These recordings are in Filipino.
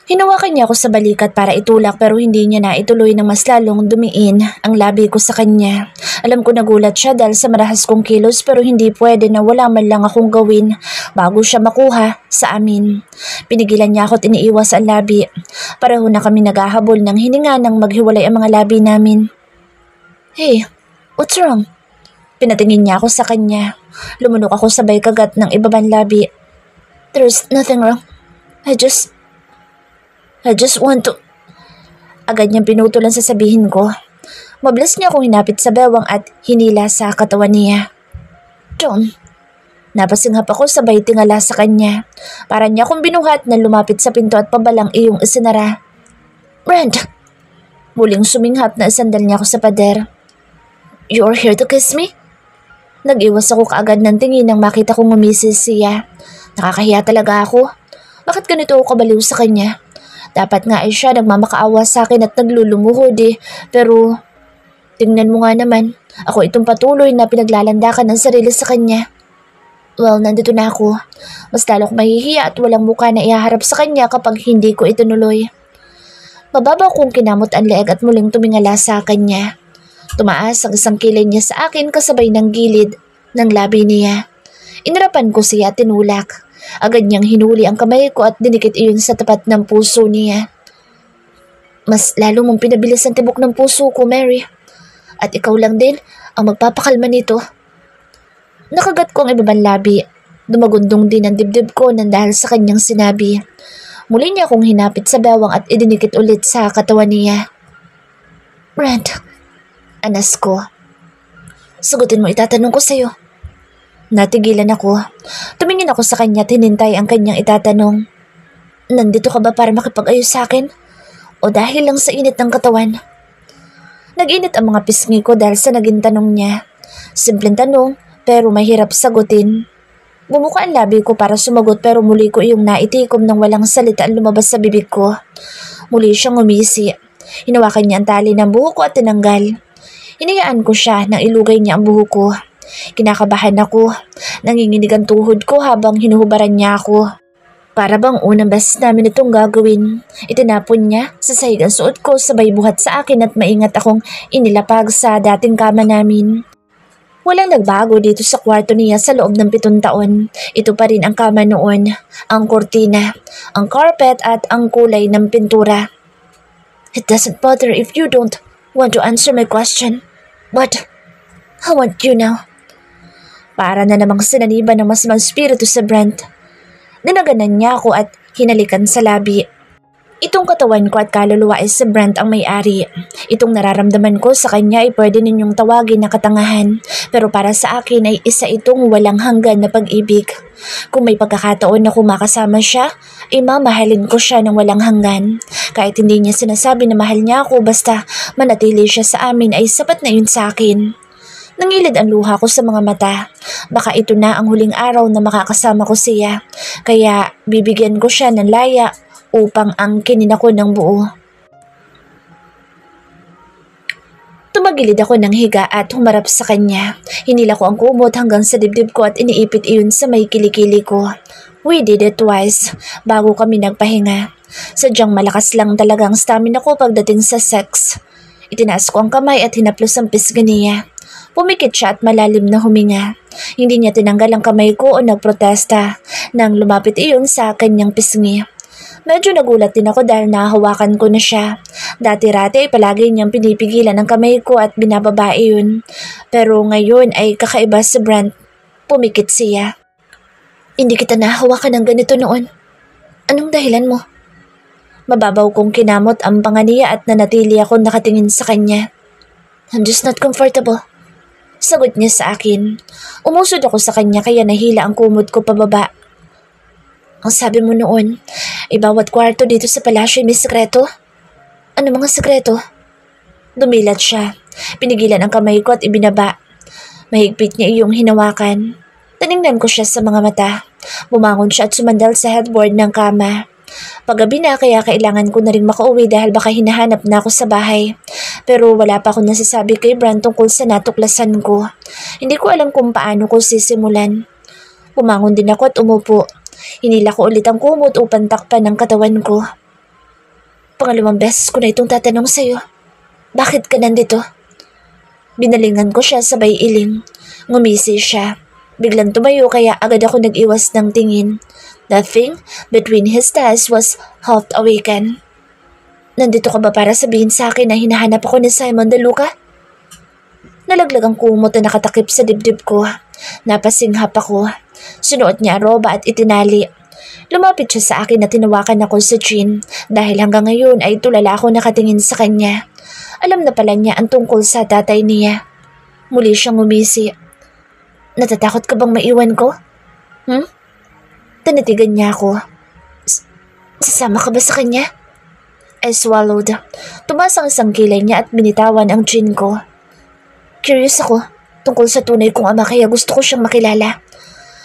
Hinawakan niya ako sa balikat para itulak pero hindi niya na ituloy nang mas lalong dumiin ang labi ko sa kanya. Alam ko nagulat siya dahil sa marahas kong kilos pero hindi pwede na wala man lang akong gawin bago siya makuha sa amin. Pinigilan niya ako at iniiwas ang labi. Pareho na kami naghahabol ng hininga nang maghiwalay ang mga labi namin. Hey, what's wrong? Pinatingin niya ako sa kanya. Lumunok ako sabay kagat ng ibabang labi. There's nothing wrong. I just want to... Agad niyang pinutulan sa sabihin ko. Mabilis niya akong hinapit sa bewang at hinila sa katawan niya. John. Napasinghap ako sabay tingala sa kanya. Para niya akong binuhat na lumapit sa pinto at pabalang iyong isinara. Brent! Muling suminghap na isandal niya ako sa pader. You're here to kiss me? Nag-iwas ako kaagad ng tingin nang makita kong umisis siya. Nakakahiya talaga ako. Bakit ganito ako kabaliw sa kanya? Dapat nga ay siya nagmamakaawa sa akin at naglulumuhod Pero tingnan mo nga naman, ako itong patuloy na pinaglalandakan ng sarili sa kanya. Well, nandito na ako. Mas lalo akong mahihiya at walang muka na ihaharap sa kanya kapag hindi ko itinuloy. Mababaw kong kinamot ang leeg at muling tumingala sa kanya. Tumaas ang isang kilay niya sa akin kasabay ng gilid ng labi niya. Inarapan ko siya at tinulak. Agad niyang hinuli ang kamay ko at dinikit iyon sa tapat ng puso niya. Mas lalo mong pinabilis ang tibok ng puso ko, Mary. At ikaw lang din ang magpapakalma nito. Nakagat ko ang ibabang labi. Dumagundong din ang dibdib ko nang dahil sa kanyang sinabi. Muli niya akong hinapit sa bewang at idinikit ulit sa katawan niya. Brent, anas ko. Sagutin mo itatanong ko sa'yo. Natigilan ako. Tumingin ako sa kanya at hinintay ang kanyang itatanong. Nandito ka ba para makipag-ayos sa akin? O dahil lang sa init ng katawan? Nag-init ang mga pisngi ko dahil sa naging tanong niya. Simpleng tanong pero mahirap sagutin. Bumuka ang labi ko para sumagot pero muli ko iyong naitikom nang walang salita ang lumabas sa bibig ko. Muli siyang umisi. Hinawakan niya ang tali ng buhok ko at tinanggal. Hinayaan ko siya nang ilugay niya ang buhok ko. Kinakabahan ako. Nanginginig ang tuhod ko habang hinuhubaran niya ako. Para bang unang beses namin itong gagawin. Itinapon niya sa sahig ang suot ko sabay buhat sa akin at maingat akong inilapag sa dating kama namin. Walang nagbago dito sa kwarto niya sa loob ng 7 taon. Ito pa rin ang kama noon, ang kortina, ang carpet at ang kulay ng pintura. It doesn't bother if you don't want to answer my question. But I want you now. Para na namang sinaniban ng masamang spirito sa Brent. Dinaganan niya ako at hinalikan sa labi. Itong katawan ko at kaluluwa ay si Brent ang may-ari. Itong nararamdaman ko sa kanya ay pwede ninyong tawagin na katangahan. Pero para sa akin ay isa itong walang hanggan na pag-ibig. Kung may pagkakataon na kumakasama siya, ay mamahalin ko siya ng walang hanggan. Kahit hindi niya sinasabi na mahal niya ako basta manatili siya sa amin ay sapat na yun sa akin. Nangilid ang luha ko sa mga mata. Baka ito na ang huling araw na makakasama ko siya. Kaya bibigyan ko siya ng laya upang angkinin ako ng buo. Tumagilid ako ng higa at humarap sa kanya. Hinila ko ang kumot hanggang sa dibdib ko at iniipit iyon sa may kilikili ko. We did it twice bago kami nagpahinga. Sadyang malakas lang talaga ang stamina ko pagdating sa sex. Itinaas ko ang kamay at hinaplos ang pisngi niya. Pumikit siya at malalim na huminga. Hindi niya tinanggal ang kamay ko o nagprotesta nang lumapit iyon sa kanyang pisngi. Medyo nagulat din ako dahil nahahawakan ko na siya. Dati-rati ay palagi niyang pinipigilan ang kamay ko at binababa iyon. Pero ngayon ay kakaiba si Brent. Pumikit siya. Hindi kita nahahawakan ng ganito noon. Anong dahilan mo? Mababaw kong kinamot ang panga niya at nanatili ako nakatingin sa kanya. I'm just not comfortable. Sagot niya sa akin. Umusod ako sa kanya kaya nahila ang kumot ko pababa. Ang sabi mo noon, bawat kwarto dito sa palasyo may sekreto? Ano mga sekreto? Dumilat siya. Pinigilan ang kamay ko at ibinaba. Mahigpit niya iyong hinawakan. Tiningnan ko siya sa mga mata. Bumangon siya at sumandal sa headboard ng kama. Paggabi na kaya kailangan ko na rin makauwi dahil baka hinahanap na ako sa bahay. Pero wala pa akong nasasabi kay Brent tungkol sa natuklasan ko. Hindi ko alam kung paano ko sisimulan. Bumangon din ako at umupo. Hinila ko ulit ang kumot upang takpan ng katawan ko. Pangalawang beses ko na itong tatanong sa'yo. Bakit ka nandito? Binalingan ko siya sabay iling. Ngumisi siya. Biglang tumayo kaya agad ako nag-iwas ng tingin. The thing between his thighs was half awakened. Nandito ka ba para sabihin sa akin na hinahanap ako ni Simon De Luca? Nalaglag ang kumot na nakatakip sa dibdib ko. Napasinghap ako. Sinuot niya roba at itinali. Lumapit siya sa akin at tinawakan ako sa chin dahil hanggang ngayon ay tulala ako nakatingin sa kanya. Alam na pala niya ang tungkol sa tatay niya. Muli siyang umisi. Natatakot ka bang maiwan ko? Tinitigan niya ako. Sasama ka ba sa kanya? I swallowed. Tumaas ang isang kilay niya at binitawan ang chin ko. Curious ako tungkol sa tunay kong ama kaya gusto ko siyang makilala.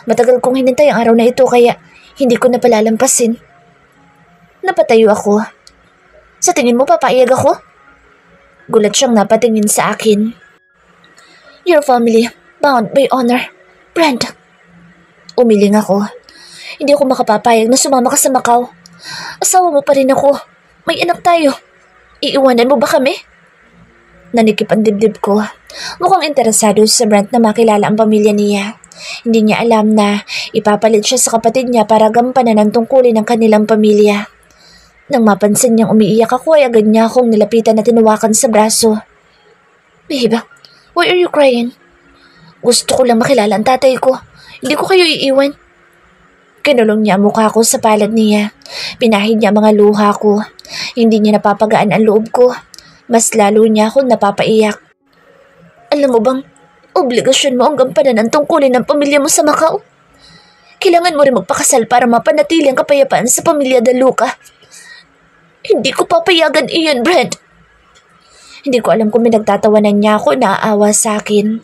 Matagal kong hinintay ang araw na ito kaya hindi ko na palalampasin. Napatayo ako. Sa tingin mo papayag ako? Gulat siyang napatingin sa akin. Your family, bound by honor. Brent. Umiling ako. Hindi ako makapapayag na sumama ka sa Macau. Asawa mo pa rin ako. May anak tayo. Iiwanan mo ba kami? Nanikip ang dibdib ko. Mukhang interesado si Brent na makilala ang pamilya niya. Hindi niya alam na ipapalit siya sa kapatid niya para gampanan ang tungkulin ng kanilang pamilya. Nang mapansin niyang umiiyak ako ay agad niya akong nilapitan na tinuwakan sa braso. Babe, why are you crying? Gusto ko lang makilala ang tatay ko. Hindi ko kayo iiwan. Kinulong niya ang mukha ko sa palad niya. Pinahid niya ang mga luha ko. Hindi niya napapagaan ang loob ko. Mas lalo niya akong napapaiyak. Alam mo bang, obligasyon mo ang gampanan ang tungkulin ng pamilya mo sa Macau? Kailangan mo rin magpakasal para mapanatili ang kapayapaan sa pamilya De Luca. Hindi ko papayagan iyan, Brent. Hindi ko alam kung pinagtatawanan niya ako na aawa sa akin.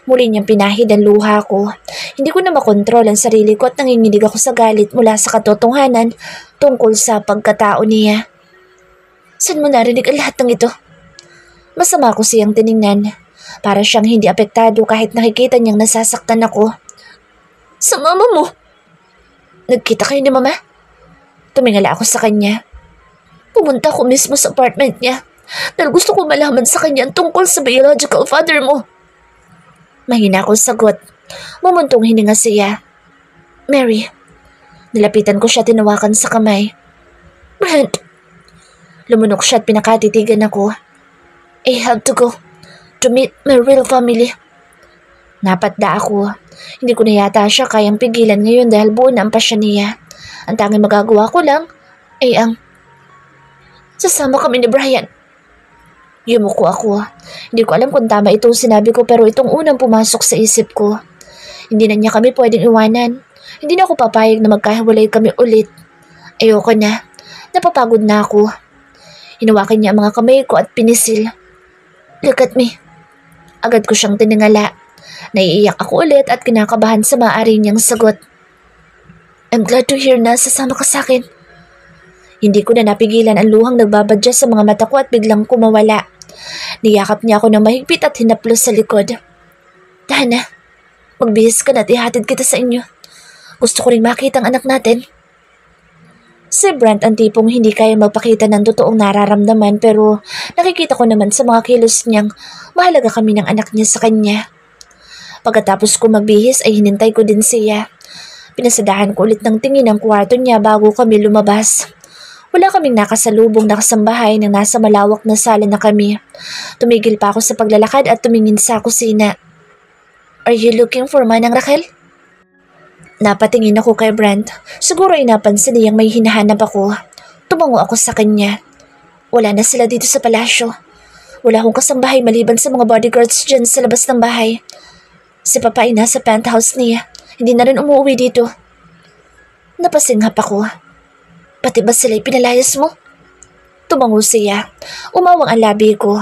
Muli niyang pinahid ang luha ko. Hindi ko na makontrol ang sarili ko at nanginginig ako sa galit mula sa katotohanan tungkol sa pagkatao niya. Saan mo narinig ang lahat ng ito? Masama ko siyang tiningnan. Para siyang hindi apektado kahit nakikita niyang nasasaktan ako. Sa mama mo? Nagkita kayo ni mama? Tumingala ako sa kanya. Pumunta ako mismo sa apartment niya dahil gusto ko malaman sa kanya ang tungkol sa biological father mo. Mahina akong sagot. Mumuntong hininga siya. Mary. Nilapitan ko siya tinawakan sa kamay. Brent. Lumunok siya at pinakatitigan ako. I have to go to meet my real family. Napatda ako. Hindi ko na yata siya kayang pigilan ngayon dahil buo na ang pasya niya. Ang tanging magagawa ko lang ay ang sasama kami ni Brian. Yumuko ako. Hindi ko alam kung tama itong sinabi ko pero itong unang pumasok sa isip ko. Hindi na niya kami pwedeng iwanan. Hindi na ako papayag na magkahiwalay kami ulit. Ayoko na. Napapagod na ako. Hinawakan niya ang mga kamay ko at pinisil. Look at me. Agad ko siyang tiningala. Naiiyak ako ulit at kinakabahan sa maaari niyang sagot. I'm glad to hear na sasama ka sa akin. Hindi ko na napigilan ang luhang nagbabadya sa mga mata ko at biglang kumawala. Niyakap niya ako ng mahigpit at hinaplos sa likod. Dana, magbihis ka na at ihatid kita sa inyo. Gusto ko rin makita ang anak natin. Si Brent ang tipong hindi kaya magpakita ng totoong nararamdaman pero nakikita ko naman sa mga kilos niyang mahalaga kami ng anak niya sa kanya. Pagkatapos ko magbihis ay hinintay ko din siya. Pinasadahan ko ulit ng tingin ang kwarto niya bago kami lumabas. Wala kaming nakasalubong na kasambahay nang nasa malawak na sala na kami. Tumigil pa ako sa paglalakad at tumingin sa kusina. Are you looking for Manang Raquel? Napatingin ako kay Brent. Siguro ay napansin niyang may hinahanap ako. Tumango ako sa kanya. Wala na sila dito sa palasyo. Wala akong kasambahay maliban sa mga bodyguards dyan sa labas ng bahay. Si Papa ay nasa penthouse niya. Hindi na rin umuwi dito. Napasinghap ako. Pati ba sila'y pinalayas mo? Tumango siya. Umawang ang labi ko.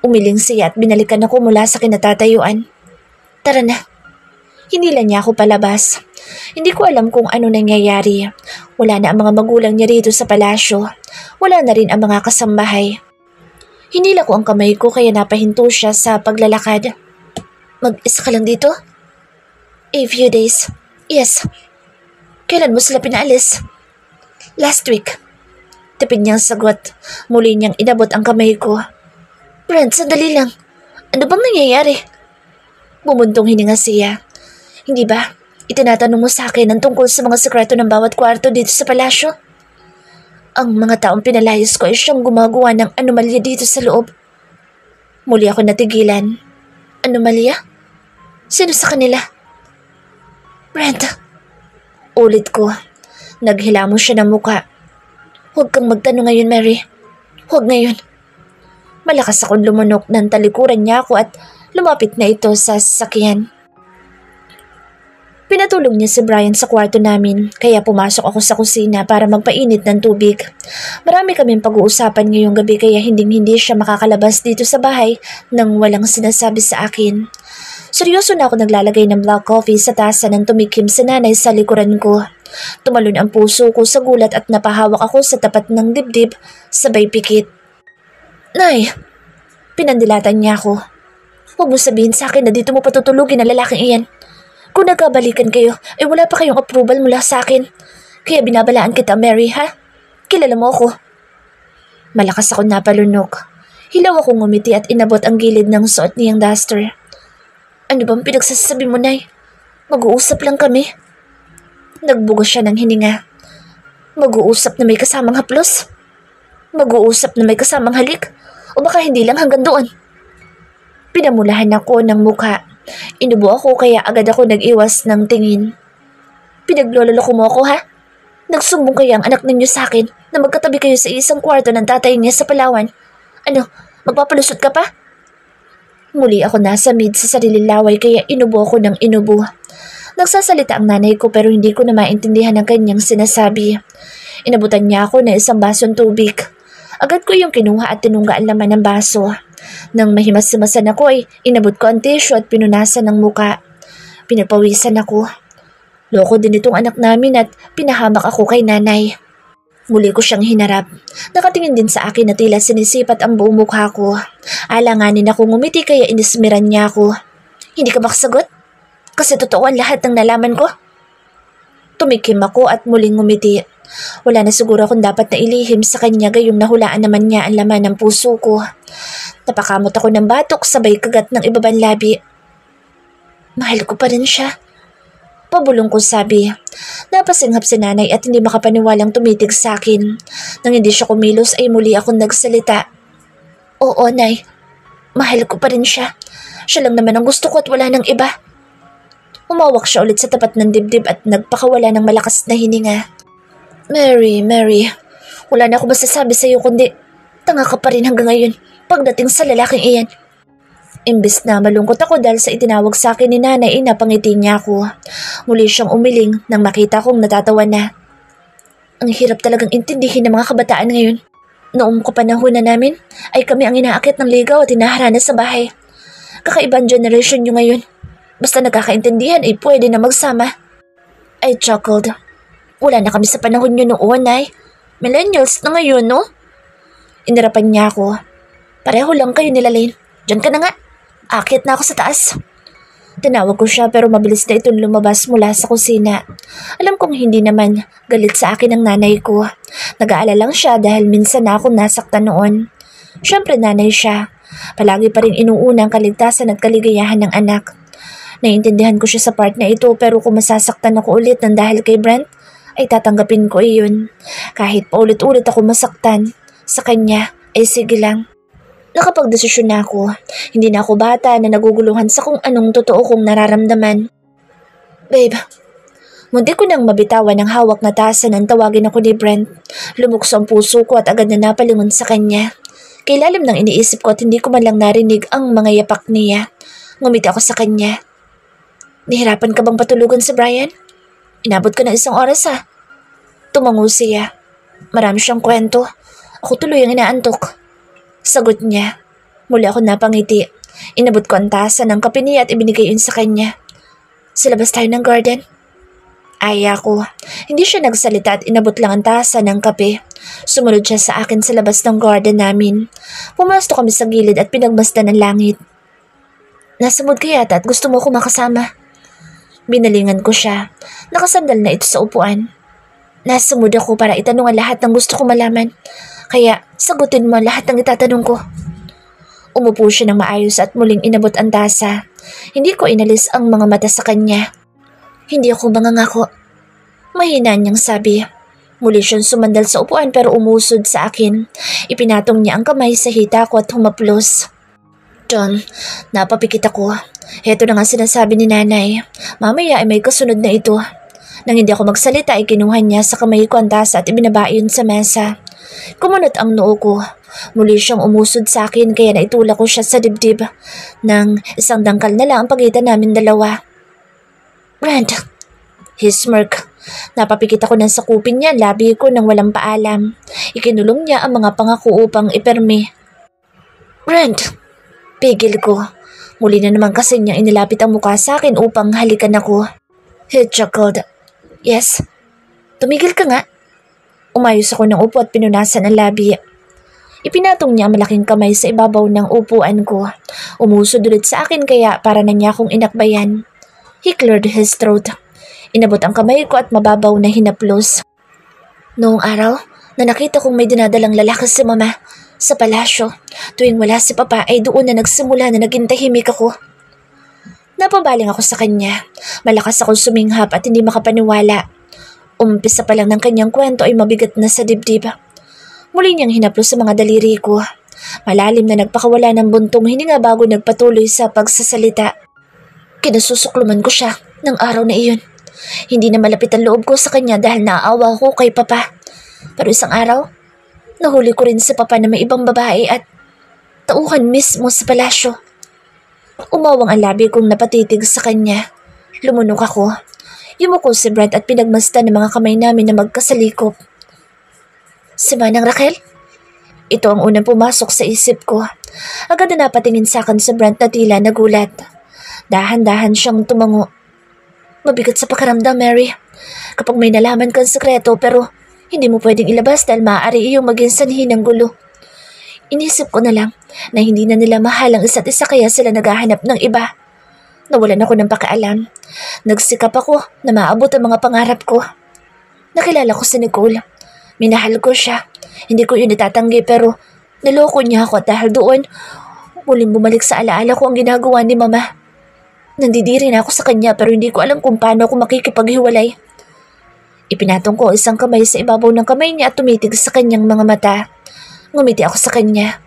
Umiling siya at binalikan ako mula sa kinatatayuan. Tara na. Hinila niya ako palabas. Hindi ko alam kung ano nangyayari. Wala na ang mga magulang niya rito sa palasyo. Wala na rin ang mga kasambahay. Hinila ko ang kamay ko kaya napahinto siya sa paglalakad. Mag-isa ka lang dito? A few days. Yes. Kailan mo sila pinaalis? Last week. Tipid niyang sagot. Muli niyang inabot ang kamay ko. Brent, sandali lang. Ano bang nangyayari? Bumuntong hininga siya. Hindi ba? Itinatanong mo sa akin ang tungkol sa mga sekreto ng bawat kwarto dito sa palasyo? Ang mga taong pinalayas ko ay siyang gumagawa ng anomalya dito sa loob. Muli ako natigilan. Anomalya? Sino sa kanila? Brent. Ulit ko. Naghilamos siya ng muka. Huwag kang magtanong ngayon, Mary. Huwag ngayon. Malakas akong lumunok ng talikuran niya ako at lumapit na ito sa sasakyan. Pinatulog niya si Brian sa kwarto namin, kaya pumasok ako sa kusina para magpainit ng tubig. Marami kaming pag-uusapan ngayong gabi kaya hinding-hindi siya makakalabas dito sa bahay nang walang sinasabi sa akin. Seryoso na ako naglalagay ng black coffee sa tasa nang tumikim si nanay sa likuran ko. Tumalon ang puso ko sa gulat at napahawak ako sa tapat ng dibdib sabay pikit. Nay! Pinandilatan niya ako. Huwag mo sabihin sa akin na dito mo patutulugin ang lalaking iyan. Kung nagkabalikan kayo, ay wala pa kayong approval mula sa akin. Kaya binabalaan kita, Mary, ha? Kilala mo ako. Malakas ako napalunok. Hilaw akong ngumiti at inabot ang gilid ng suot niyang duster. Ano bang pinagsasabi mo, Nay? Mag-uusap lang kami. Nagbugos siya ng hininga. Mag-uusap na may kasamang haplos? Mag-uusap na may kasamang halik? O baka hindi lang hanggang doon? Pinamulahan ako ng mukha. Inubo ako kaya agad ako nag-iwas ng tingin. Pinaglololoko mo ako, ha? Nagsumbong kaya ang anak ninyo sa akin na magkatabi kayo sa isang kwarto ng tatay niya sa Palawan. Ano, magpapalusot ka pa? Muli ako nasa mid sa sariling laway kaya inubo ako ng inubo. Nagsasalita ang nanay ko pero hindi ko na maintindihan ang kanyang sinasabi. Inabutan niya ako ng isang basong tubig. Agad ko yung kinuha at tinungga ang laman ng baso. Nang mahimas-himasan ako ay inabot ko ang tissue at pinunasan ng muka. Pinapawisan ako. Loko din itong anak namin at pinahamak ako kay nanay. Muli ko siyang hinarap. Nakatingin din sa akin na tila sinisipat ang buong mukha ko. Alanganin ako ngumiti kaya inismiran niya ako. Hindi ka makasagot? Kasi totoo ang lahat ng nalaman ko. Tumikim ako at muling ngumiti. Wala na siguro akong dapat na ilihim sa kanya gayong nahulaan naman niya ang laman ng puso ko. Napakamot ako ng batok sabay kagat ng ibabang labi. Mahal ko pa rin siya. Pabulong ko sabi. Napasinghap si nanay at hindi makapaniwalang tumitig sa akin. Nang hindi siya kumilos ay muli akong nagsalita. Oo, Nay. Mahal ko pa rin siya. Siya lang naman ang gusto ko at wala nang iba. Umawak siya ulit sa tapat ng dibdib at nagpakawala ng malakas na hininga. Mary, wala na ako masasabi sa iyo kundi tanga ka pa rin hanggang ngayon pagdating sa lalaking iyan. Imbes na malungkot ako dahil sa itinawag sa akin ni nanay ay napangiti niya ako. Muli siyang umiling nang makita kong natatawa na. Ang hirap talagang intindihin ng mga kabataan ngayon. Noong kapanahon na namin ay kami ang inaakit ng ligaw at hinaharana sa bahay. Kakaibang generation nyo ngayon. Basta nagkakaintindihan ay pwede na magsama. I chuckled. Wala na kami sa panahon nyo noon, Nay. Millennials na ngayon, no? Inarapan niya ako. Pareho lang kayo nila Lane. Diyan ka na nga. Akit na ako sa taas. Tinawag ko siya pero mabilis na itong lumabas mula sa kusina. Alam kong hindi naman galit sa akin ang nanay ko. Nag-aalala lang siya dahil minsan na akong nasaktan noon. Siyempre nanay siya. Palagi pa rin inuuna ang kaligtasan at kaligayahan ng anak. Naiintindihan ko siya sa part na ito pero kung masasaktan ako ulit ng dahil kay Brent, ay tatanggapin ko iyon. Kahit paulit-ulit ako masaktan sa kanya, ay sige lang. Nakapagdesisyon na ako. Hindi na ako bata na naguguluhan sa kung anong totoo kong nararamdaman. Babe, munti ko nang mabitawan ang hawak na tasa nang tawagin ako ni Brent. Lumukso ang puso ko at agad na napalingon sa kanya. Kay lalim ng iniisip ko at hindi ko man lang narinig ang mga yapak niya. Ngumiti ako sa kanya. Nahirapan ka bang patulugan si Brian? Inabot ka ng 1 oras ha. Tumango siya. Marami siyang kwento. Ako tuloy ang inaantok. Sagot niya. Muli ako napangiti. Inabot ko ang tasa ng kape niya at ibinigay yun sa kanya. Sa labas tayo ng garden. Aya ko. Hindi siya nagsalita at inabot lang ang tasa ng kape. Sumunod siya sa akin sa labas ng garden namin. Pumasok kami sa gilid at pinagmasdan ng langit. Nasa mood ka yata at gusto mo ko makasama. Binalingan ko siya. Nakasandal na ito sa upuan. Nasa mood ako para itanong ang lahat ng gusto ko malaman. Kaya sagutin mo ang lahat ng itatanong ko. Umupo siya ng maayos at muling inabot ang tasa. Hindi ko inalis ang mga mata sa kanya. Hindi ako mangangako. Mahina niyang sabi. Muli siyang sumandal sa upuan pero umusod sa akin. Ipinatong niya ang kamay sa hita ko at humaplos. John, napapikit ako. Heto na nga sinasabi ni nanay. Mamaya ay may kasunod na ito. Nang hindi ako magsalita ay kinuha niya sa kamay ko ang tasa at ibinaba iyon sa mesa. Kumunot ang noo ko. Muli siyang umusod sa akin kaya naitulak ko siya sa dibdib. Nang isang dangkal na lang ang pagitan namin dalawa. Brent, he smirked. Napapikit ako ng sakupin niya labi ko nang walang paalam. Ikinulong niya ang mga pangako upang ipirmi. Brent, pigil ko. Muli na naman kasi niyang inilapit ang mukha sa akin upang halikan ako. He chuckled. Yes. Tumigil ka nga. Umayos ako ng upo at pinunasan ang labi. Ipinatong niya ang malaking kamay sa ibabaw ng upuan ko. Umusod ulit sa akin kaya para na niya akong inakbayan. He cleared his throat. Inabot ang kamay ko at mababaw na hinaplos. Noong araw, na nakita kong may dinadalang lalaki si mama sa palasyo. Tuwing wala si papa ay doon na nagsimula na naging tahimik ako. Napabaling ako sa kanya. Malakas akong suminghap at hindi makapaniwala. Umpisa pa lang ng kanyang kwento ay mabigat na sa dibdib. Muli niyang hinaplos sa mga daliri ko. Malalim na nagpakawala ng buntong hininga bago nagpatuloy sa pagsasalita. Kinasusukluman ko siya ng araw na iyon. Hindi na malapit ang loob ko sa kanya dahil naaawa ko kay papa. Pero isang araw, nahuli ko rin si papa na may ibang babae at tauhan mismo sa palasyo. Umawang ang labi kong napatitig sa kanya. Lumunok ako. Yumuko si Brent at pinagmasdan ng mga kamay namin na magkasalikop. Si Manang Raquel? Ito ang unang pumasok sa isip ko. Agad na napatingin sa akin si Brent na tila nagulat. Dahan-dahan siyang tumango. Mabigat sa pakiramdam, Mary. Kapag may nalaman kang sekreto pero hindi mo pwedeng ilabas dahil maaari iyong maging sanhi ng gulo. Inisip ko na lang na hindi na nila mahal ang isa't isa kaya sila naghahanap ng iba. Nawalan ako ng pakialam. Nagsikap ako na maabot ang mga pangarap ko. Nakilala ko si Nicole. Minahal ko siya. Hindi ko yun itatanggi pero niloko niya ako dahil doon muling bumalik sa alaala ko ang ginagawa ni Mama. Nandidiri na ako sa kanya pero hindi ko alam kung paano ako makikipaghiwalay. Ipinatong ko isang kamay sa ibabaw ng kamay niya at tumitig sa kanyang mga mata. Ngumiti ako sa kanya.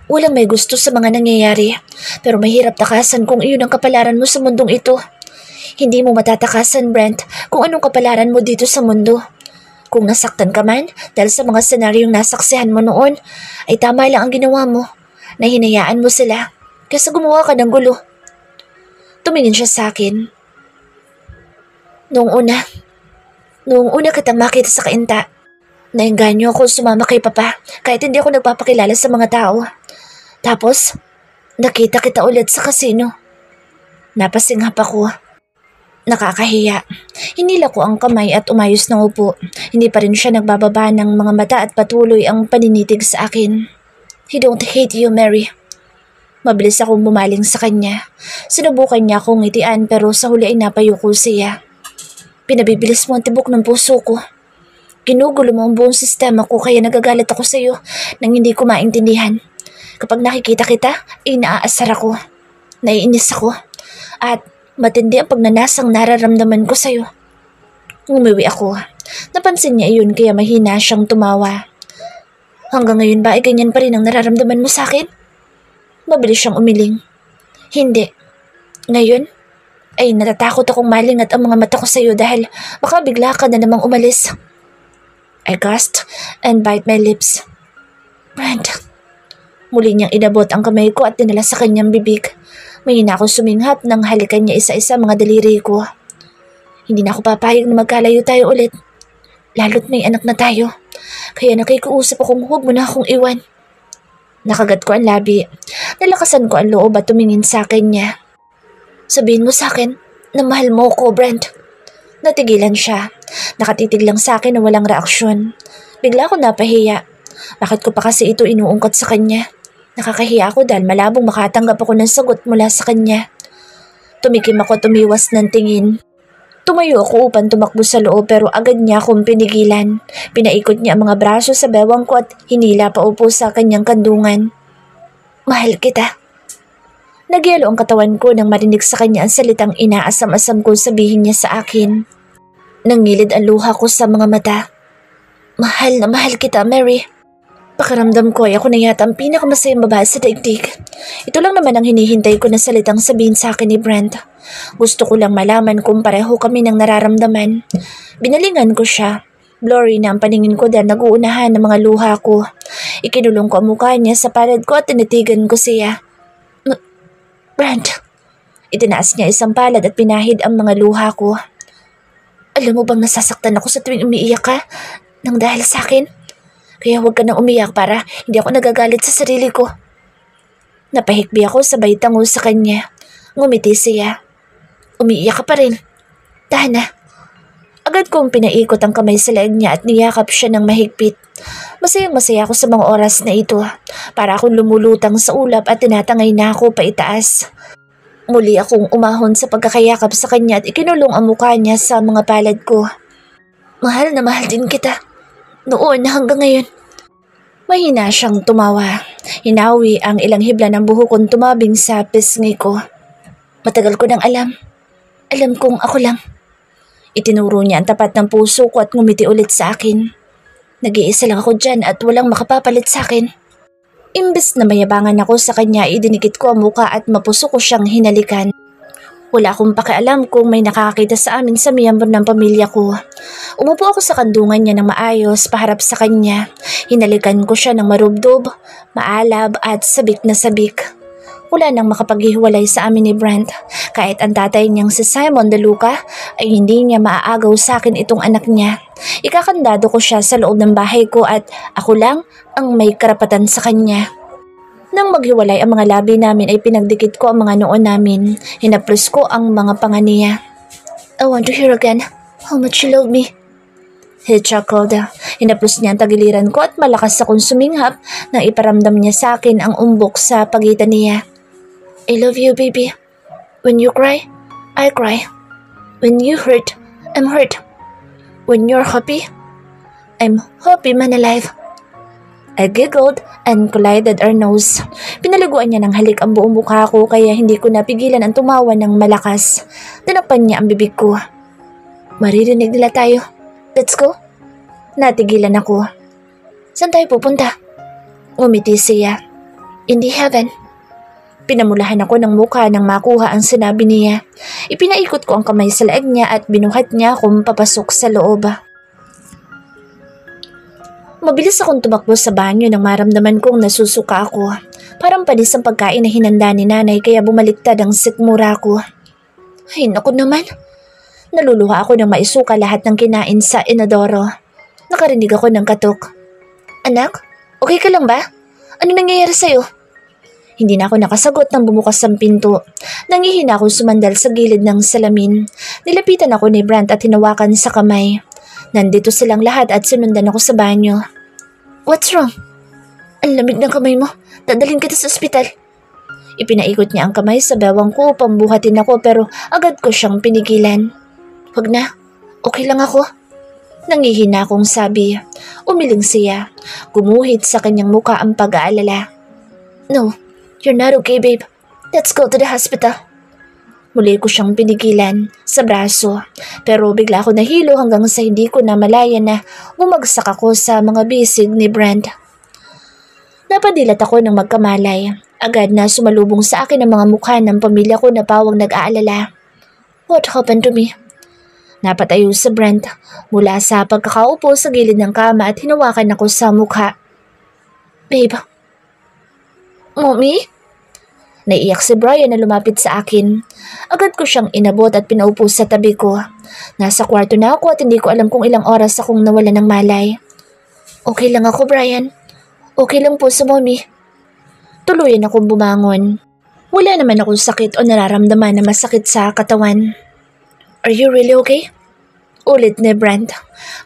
Walang may gusto sa mga nangyayari pero mahirap takasan kung iyon ang kapalaran mo sa mundong ito. Hindi mo matatakasan, Brent, kung anong kapalaran mo dito sa mundo. Kung nasaktan ka man dahil sa mga senaryong nasaksihan mo noon, ay tama lang ang ginawa mo na hinayaan mo sila kasi gumawa ka ng gulo. Tumingin siya sa akin. Noong una kitang makita sa kainta. Naengganyo ako sumama kay papa kahit hindi ako nagpapakilala sa mga tao. Tapos, nakita kita ulit sa kasino. Napasinghap ako. Nakakahiya. Hinila ko ang kamay at umayos ng upo. Hindi pa rin siya nagbababa ng mga mata at patuloy ang paninitig sa akin. He don't hate you, Mary. Mabilis akong bumaling sa kanya. Sinubukan niya akong ngitian pero sa huli ay napayuko siya. Pinabibilis mo ang tibok ng puso ko. Ginugulo mo ang buong sistema ko kaya nagagalit ako sa iyo nang hindi ko maintindihan. Kapag nakikita kita, ay naaasar ako. Naiinis ako. At matindi ang pagnanasang nararamdaman ko sa iyo. Ngumiwi ako. Napansin niya iyon kaya mahina siyang tumawa. Hanggang ngayon ba ay ganyan pa rin ang nararamdaman mo sa akin? Mabilis siyang umiling. Hindi. Ngayon, ay natatakot akong malingat ang mga mata ko sa iyo dahil baka bigla ka na namang umalis. I gasped and bite my lips. Brent. Muli niyang inabot ang kamay ko at dinala sa kanyang bibig. Mahina akong suminghap nang halikan niya isa-isa mga daliri ko. Hindi na ako papayag na magkalayo tayo ulit. Lalo't may anak na tayo. Kaya nakikiusap akong huwag mo na akong iwan. Nakagat ko ang labi. Nalakasan ko ang loob at tumingin sa akin niya. Sabihin mo sa akin na mahal mo ko, Brent. Natigilan siya. Nakatitig lang sa akin na walang reaksyon. Bigla ako napahiya. Bakit ko pa kasi ito inuungkot sa kanya? Nakakahiya ako dahil malabong makatanggap ako ng sagot mula sa kanya. Tumikim ako tumiwas ng tingin. Tumayo ako upang tumakbo sa loob pero agad niya akong pinigilan. Pinaikot niya ang mga braso sa bewang ko at hinila pa upo sa kanyang kandungan. Mahal kita. Nagyelo ang katawan ko nang marinig sa kanya ang salitang inaasam-asam ko sabihin niya sa akin. Nangilid ang luha ko sa mga mata. Mahal na mahal kita, Mary. Pakiramdam ko ay ako na yata ang pinakamasayang babae sa daigdig. Ito lang naman ang hinihintay ko na salitang sabihin sa akin ni Brent. Gusto ko lang malaman kung pareho kami ng nararamdaman. Binalingan ko siya. Blurry na ang paningin ko dahil nag-uunahan ng mga luha ko. Ikinulong ko ang mukha niya sa palad ko at tinitigan ko siya. Brent. Itinaas niya isang palad at pinahid ang mga luha ko. Alam mo bang nasasaktan ako sa tuwing umiiyak ka nang dahil sa akin? Kaya huwag ka nang umiyak para hindi ako nagagalit sa sarili ko. Napahikbi ako sabay tango sa kanya. Ngumiti siya. Umiiyak ka pa rin. Tahan na. Agad kong pinaikot ang kamay sa leeg niya at niyakap siya ng mahigpit. Masayang-masaya ako sa mga oras na ito. Para akong lumulutang sa ulap at tinatangay na ako paitaas. Muli akong umahon sa pagkakayakap sa kanya at ikinulong ang mukha niya sa mga palad ko. Mahal na mahal din kita. Noon hanggang ngayon. Mahina siyang tumawa. Hinawi ang ilang hibla ng buhok kong tumabing sa pisngi ko. Matagal ko nang alam. Alam kong ako lang. Itinuro niya ang tapat ng puso ko at ngumiti ulit sa akin. Nag-iisa lang ako dyan at walang makapapalit sa akin. Imbes na mayabangan ako sa kanya, idinikit ko ang muka at mapuso ko siyang hinalikan. Wala akong pakialam kung may nakakakita sa amin sa miyembro ng pamilya ko. Umupo ako sa kandungan niya ng maayos paharap sa kanya. Hinalikan ko siya ng marubdob, maalab at sabik na sabik. Wala nang makapaghiwalay sa amin ni Brent. Kahit ang tatay niyang si Simon De Luca ay hindi niya maaagaw sa akin itong anak niya. Ikakandado ko siya sa loob ng bahay ko at ako lang ang may karapatan sa kanya. Nang maghiwalay ang mga labi namin ay pinagdikit ko ang mga noo namin. Hinaplos ko ang mga panga niya. I want to hear again how much you love me. He chuckled. Hinaplos niya ang tagiliran ko at malakas akong suminghap nang iparamdam niya sa akin ang umbok sa pagitan niya. I love you, baby. When you cry, I cry. When you hurt, I'm hurt. When you're happy, I'm happy man alive. I giggled and collided our nose. Pinalaguan niya ng halik ang buong mukha ko kaya hindi ko napigilan ang tumawa ng malakas. Tinakpan niya ang bibig ko. Maririnig nila tayo. Let's go. Natigilan ako. Saan tayo pupunta? Ngumiti siya. In the heaven. Pinamulahan ako ng mukha nang makuha ang sinabi niya. Ipinaikot ko ang kamay sa leeg niya at binuhat niya akong papasok sa loob. Mabilis akong tumakbo sa banyo nang maramdaman kong nasusuka ako. Parang panis ang pagkain na hinanda ni nanay kaya bumaliktad ang sikmura ko. Ay naku naman. Naluluha ako nang maisuka lahat ng kinain sa inodoro. Nakarinig ako ng katok. Anak, okay ka lang ba? Ano nangyayari sa'yo? Hindi na ako nakasagot nang bumukas ang pinto. Nangihina akong sumandal sa gilid ng salamin. Nilapitan ako ni Brent at hinawakan sa kamay. Nandito silang lahat at sinundan ako sa banyo. What's wrong? Ang lamig ng kamay mo. Dadalhin kita sa ospital. Ipinaikot niya ang kamay sa bewang ko upang buhatin ako pero agad ko siyang pinigilan. Huwag na. Okay lang ako. Nangihina akong sabi. Umiling siya. Gumuhit sa kanyang muka ang pag-aalala. No, you're not okay, babe. Let's go to the hospital. Muli ko siyang pinigilan sa braso pero bigla ako nahilo hanggang sa hindi ko na malaya na bumagsak ako sa mga bisig ni Brent. Napadilat ako ng magkamalay. Agad na sumalubong sa akin ang mga mukha ng pamilya ko na pawang nag-aalala. What happened to me? Napatayo sa Brent mula sa pagkakaupo sa gilid ng kama at hinawakan ako sa mukha. Babe. Mommy? Naiyak si Brian na lumapit sa akin. Agad ko siyang inabot at pinaupo sa tabi ko. Nasa kwarto na ako at hindi ko alam kung ilang oras akong nawala ng malay. Okay lang ako, Brian. Okay lang po sa mommy. Tuluyan akong bumangon. Wala naman akong sakit o nararamdaman na masakit sa katawan. Are you really okay? Ulit ni Brent.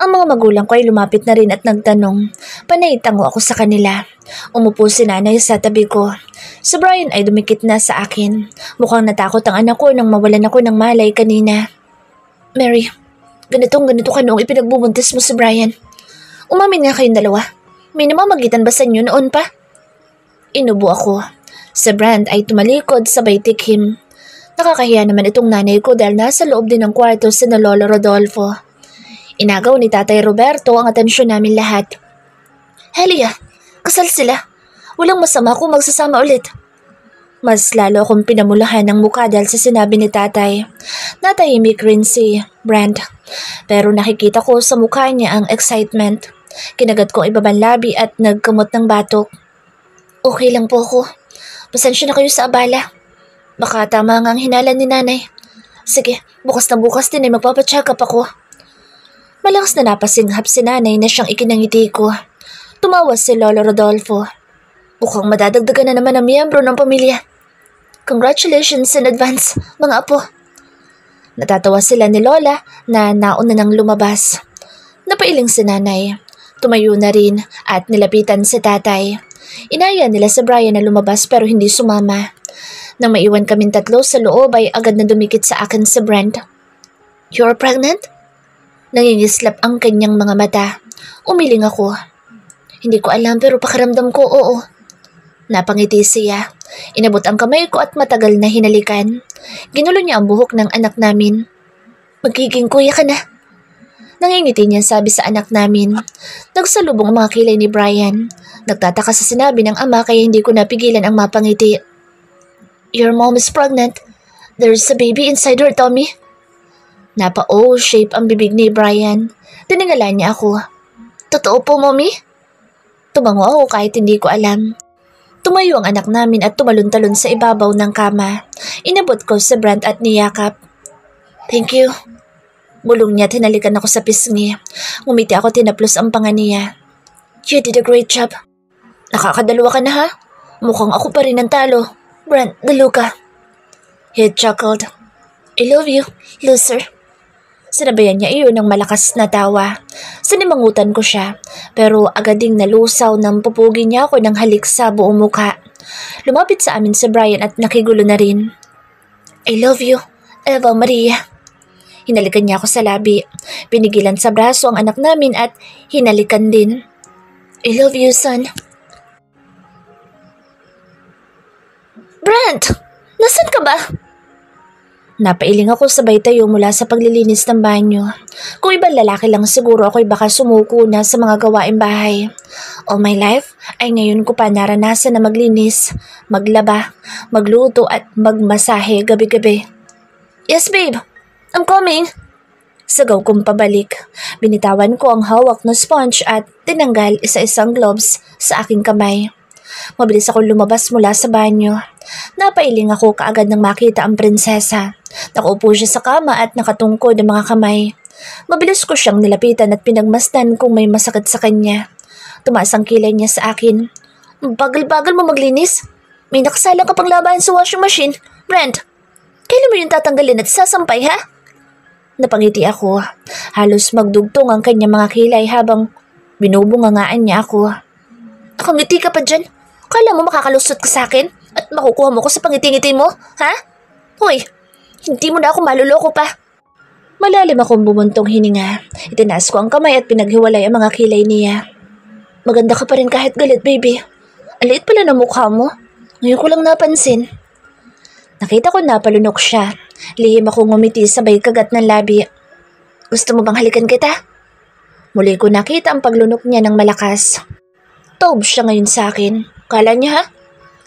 Ang mga magulang ko ay lumapit na rin at nagtanong. Panay tango ako sa kanila. Umupo si nanay sa tabi ko. Si Brian ay dumikit na sa akin. Mukhang natakot ang anak ko nang mawalan ako ng malay kanina. Mary, ganito ka noong ipinagbubuntis mo si Brian. Umamin nga kayong dalawa. May namamagitan ba sa inyo noon pa? Inubo ako. Si Brand ay tumalikod sabay tikhim. Nakakahiya naman itong nanay ko dahil nasa loob din ng kwarto si na Lolo Rodolfo. Inagaw ni Tatay Roberto ang atensyon namin lahat. Helia, kasal sila. Walang masama kung magsasama ulit. Mas lalo akong pinamulahan ng mukha dahil sa sinabi ni Tatay. Natahimik rin si Brand. Pero nakikita ko sa mukha niya ang excitement. Kinagat ko ibabang labi at nagkamot ng batok. Okay lang po ako. Pasensya na kayo sa abala. Baka tama nga ang hinala ni nanay. Sige, bukas na bukas din ay magpapacheck up ako. Malakas na napasinghap si nanay na siyang ikinangiti ko. Tumawa si Lolo Rodolfo. Mukhang madadagdagan na naman ang miyembro ng pamilya. Congratulations in advance, mga apo. Natatawa sila ni Lola na nauna nang lumabas. Napailing si nanay. Tumayo na rin at nilapitan si Tatay. Inaya nila si Brian na lumabas pero hindi sumama. Nang maiwan kaming tatlo sa loob ay agad na dumikit sa akin si Brent. You're pregnant? Nangingislap ang kanyang mga mata. Umiling ako. Hindi ko alam pero pakiramdam ko oo. Napangiti siya. Inabot ang kamay ko at matagal na hinalikan. Ginulo niya ang buhok ng anak namin. Magiging kuya ka na. Nangingiti niya sabi sa anak namin. Nagsalubong ang mga kilay ni Brian. Nagtataka sa sinabi ng ama kaya hindi ko napigilan ang mapangiti. Your mom is pregnant. There's a baby inside her tummy. Napa-O-shape ang bibig ni Brian. Tiningala niya ako. Totoo po, mommy? Tumango ako kahit hindi ko alam. Tumayo ang anak namin at tumalon-talon sa ibabaw ng kama. Inabot ko si Brent at niyakap. Thank you. Bulong niya, tinalikan ako sa pisngi. Ngumiti ako, tinaplos ang panga niya. You did a great job. Nakakadalawa ka na ha? Mukhang ako pa rin ang talo. Brent, dalo ka. He chuckled. I love you, loser. Sinabayan niya iyon ng malakas na tawa. Sinimangutan ko siya, pero agad ding nalusaw ng pupugi niya ako ng halik sa buong mukha. Lumapit sa amin si Brian at nakigulo na rin. I love you, Eva Maria. Hinalikan niya ako sa labi. Pinigilan sa braso ang anak namin at hinalikan din. I love you, son. Brent! Nasaan ka ba? Napailing ako sabay tayo mula sa paglilinis ng banyo. Kung ibang lalaki lang siguro ako'y baka sumuko na sa mga gawaing bahay. All my life ay ngayon ko pa naranasan na maglinis, maglaba, magluto at magmasahe gabi-gabi. Yes babe, I'm coming. Sagaw kong pabalik. Binitawan ko ang hawak na sponge at tinanggal isa-isang gloves sa aking kamay. Mabilis akong lumabas mula sa banyo. Napailing ako kaagad nang makita ang prinsesa. Nakaupo siya sa kama at nakatungkod ang mga kamay. Mabilis ko siyang nilapitan at pinagmasdan kung may masakit sa kanya. Tumaas ang kilay niya sa akin. Bagal-bagal mo maglinis. May nakasalang ka pang labahan sa washing machine. Brent, kailan mo yung tatanggalin at sasampay ha? Napangiti ako. Halos magdugtong ang kanyang mga kilay habang binubungangaan niya ako. Nakangiti ka pa dyan? Kala mo makakalusot ka sa akin at makukuha mo ko sa pangiti-ngiti mo, ha? Hoy, hindi mo na ako maluloko pa. Malalim akong bumuntong hininga. Itinaas ko ang kamay at pinaghiwalay ang mga kilay niya. Maganda ka pa rin kahit galit, baby. Ang liit pala ng mukha mo. Ngayon ko lang napansin. Nakita ko napalunok siya. Lihim akong ngumiti sabay kagat ng labi. Gusto mo bang halikan kita? Muli ko nakita ang paglunok niya ng malakas. Taob siya ngayon sa akin. Kala niya ha?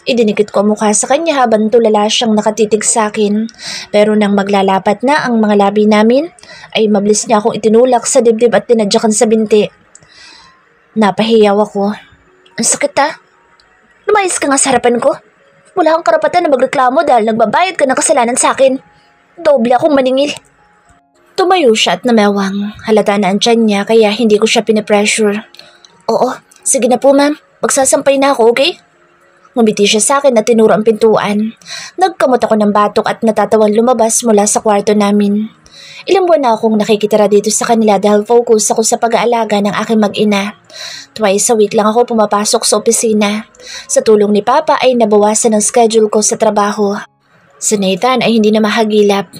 Idinikit ko ang mukha sa kanya habang tulala siyang nakatitig sa akin. Pero nang maglalapat na ang mga labi namin, ay mabilis niya akong itinulak sa dibdib at tinadyakan sa binti. Napahiyaw ako. Ang sakit ha? Lumayas ka nga sa harapan ko. Wala kang karapatan na magreklamo dahil nagbabayad ka ng kasalanan sa akin. Doble akong maningil. Tumayo siya at namewang. Halata na ang tiyan niya kaya hindi ko siya pinipressure. Oo, sige na po ma'am. Magsasampay na ako, okay? Ngumiti siya sa akin at tinuro ang pintuan. Nagkamot ako ng batok at natatawang lumabas mula sa kwarto namin. Ilang buwan na akong nakikitira dito sa kanila dahil focus ako sa pag-aalaga ng aking mag-ina. Twice a week lang ako pumapasok sa opisina. Sa tulong ni Papa ay nabawasan ang schedule ko sa trabaho. Si Nathan ay hindi na mahagilap.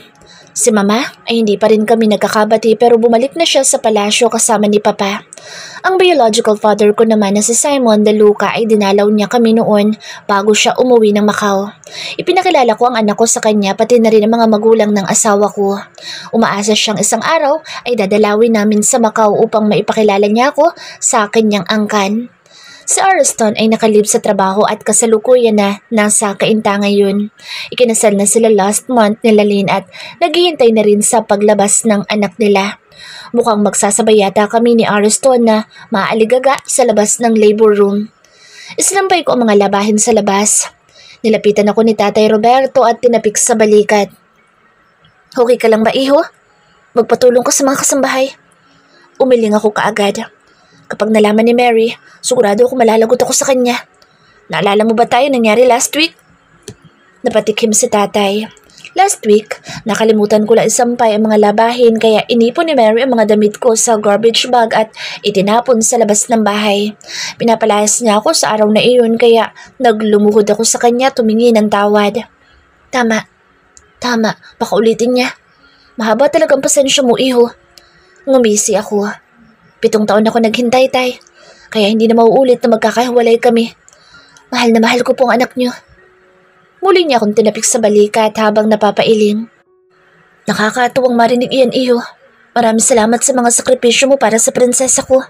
Si Mama ay hindi pa rin kami nagkakabati pero bumalik na siya sa palasyo kasama ni Papa. Ang biological father ko naman na si Simon De Luca ay dinalaw niya kami noon bago siya umuwi ng Macau. Ipinakilala ko ang anak ko sa kanya pati na rin ang mga magulang ng asawa ko. Umaasa siyang isang araw ay dadalawin namin sa Macau upang maipakilala niya ako sa kanyang angkan. Si Ariston ay nakalib sa trabaho at kasalukuyan na nasa Cainta ngayon. Ikinasal na sila last month nila Lynn at naghihintay na rin sa paglabas ng anak nila. Mukhang magsasabay yata kami ni Ariston na maaligaga sa labas ng labor room. Islampay ko ang mga labahin sa labas. Nilapitan ako ni Tatay Roberto at tinapik sa balikat. Okay ka lang ba, iho? Magpatulong ka sa mga kasambahay. Umiling ako kaagad. Kapag nalaman ni Mary, sigurado ako malalagot ako sa kanya. Naalala mo ba tayo nangyari last week? Napatikim si tatay. Last week, nakalimutan ko lang isampay ang mga labahin kaya inipon ni Mary ang mga damit ko sa garbage bag at itinapon sa labas ng bahay. Pinapalayas niya ako sa araw na iyon kaya naglumuhod ako sa kanya tumingi ng tawad. Tama, baka ulitin niya. Mahaba talagang pasensya mo, iho. Ngumisi ako. 7 taon ako naghintay, tay. Kaya hindi na mauulit na magkakahiwalay kami. Mahal na mahal ko po ang anak niyo. Muli niya akong tinapik sa balikat habang napapailing. Nakakatuwang marinig iyan, iho. Maraming salamat sa mga sakripisyo mo para sa prinsesa ko.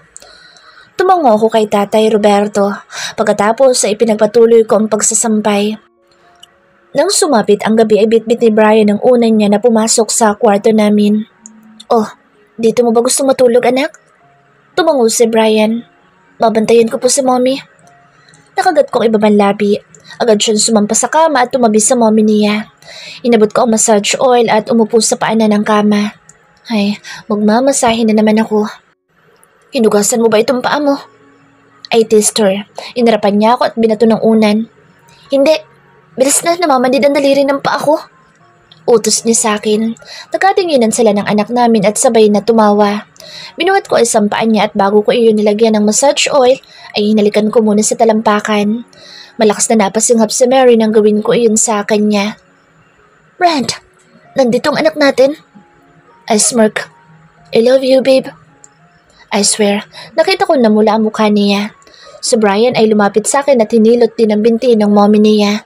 Tumango ako kay Tatay Roberto. Pagkatapos ay ipinagpatuloy ko ang pagsasampay. Nang sumapit ang gabi ay bitbit ni Brian ang unay niya na pumasok sa kwarto namin. Oh, dito mo ba gusto matulog, anak? Tumango si Brian. Babantayan ko po si mommy. Nakagat ko ang ibabang labi. Agad siyang sumampa sa kama at tumabi sa mommy niya. Inabot ko ang massage oil at umupo sa paanan ng kama. Ay, magmamasahin na naman ako. Hinugasan mo ba itong paa mo? Ay, sister. Inarapan niya ako at binato ng unan. Hindi. Bilis na, namamanid ang daliri ng paa ko. Utos niya sa akin. Nagkatinginan sila ng anak namin at sabay na tumawa. Binuhat ko isang paan niya at bago ko iyon nilagyan ng massage oil, ay hinalikan ko muna sa talampakan. Malakas na napasinghap si Mary nang gawin ko iyon sa kanya. Brand, nandito ang anak natin. I smirk. I love you, babe. I swear, nakita ko na mula ang mukha niya. Si Brian ay lumapit sa akin at hinilot din ang binti ng mommy niya.